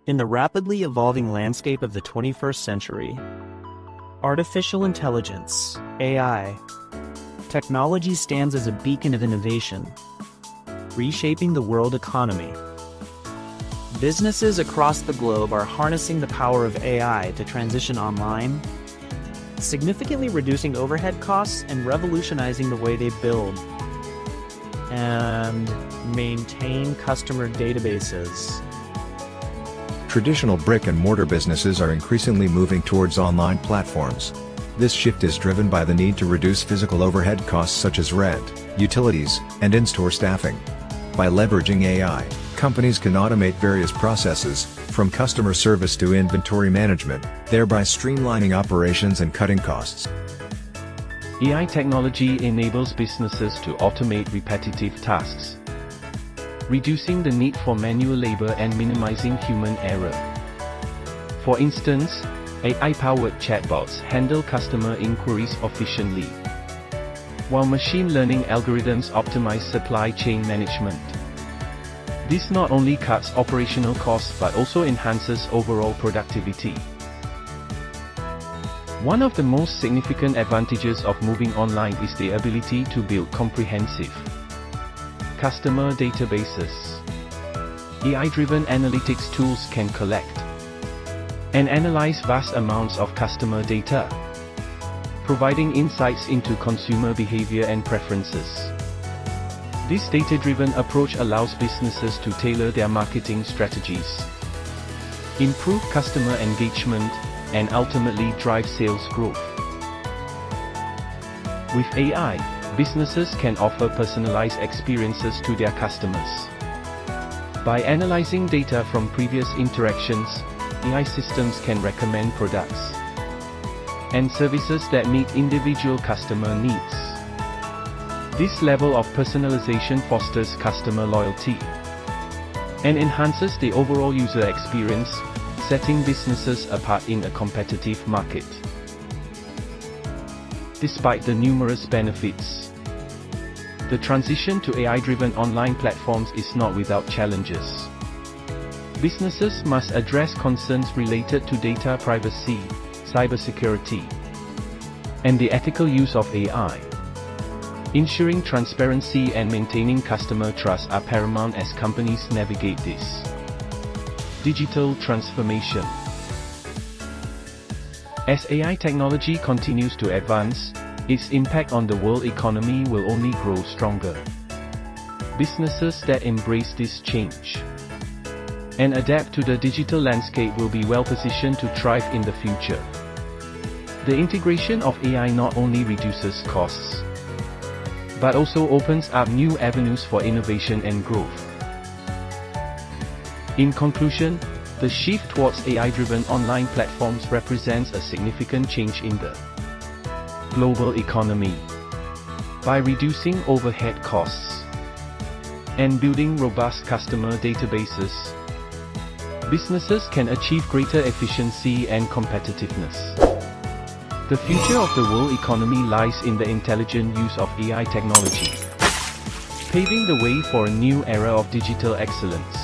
In the rapidly evolving landscape of the 21st century, artificial intelligence, AI, technology stands as a beacon of innovation, reshaping the world economy. Businesses across the globe are harnessing the power of AI to transition online, significantly reducing overhead costs and revolutionizing the way they build and maintain customer databases. Traditional brick-and-mortar businesses are increasingly moving towards online platforms. This shift is driven by the need to reduce physical overhead costs such as rent, utilities, and in-store staffing. By leveraging AI, companies can automate various processes, from customer service to inventory management, thereby streamlining operations and cutting costs. AI technology enables businesses to automate repetitive tasks, reducing the need for manual labor and minimizing human error. For instance, AI-powered chatbots handle customer inquiries efficiently, while machine learning algorithms optimize supply chain management. This not only cuts operational costs but also enhances overall productivity. One of the most significant advantages of moving online is the ability to build comprehensive customer databases. AI-driven analytics tools can collect and analyze vast amounts of customer data, providing insights into consumer behavior and preferences. This data-driven approach allows businesses to tailor their marketing strategies, improve customer engagement, and ultimately drive sales growth. With AI, businesses can offer personalized experiences to their customers. By analyzing data from previous interactions, AI systems can recommend products and services that meet individual customer needs. This level of personalization fosters customer loyalty and enhances the overall user experience, setting businesses apart in a competitive market. Despite the numerous benefits, the transition to AI-driven online platforms is not without challenges. Businesses must address concerns related to data privacy, cybersecurity, and the ethical use of AI. Ensuring transparency and maintaining customer trust are paramount as companies navigate this digital transformation. As AI technology continues to advance, its impact on the world economy will only grow stronger. Businesses that embrace this change and adapt to the digital landscape will be well positioned to thrive in the future. The integration of AI not only reduces costs, but also opens up new avenues for innovation and growth. In conclusion, the shift towards AI-driven online platforms represents a significant change in the global economy. By reducing overhead costs and building robust customer databases, businesses can achieve greater efficiency and competitiveness. The future of the world economy lies in the intelligent use of AI technology, paving the way for a new era of digital excellence.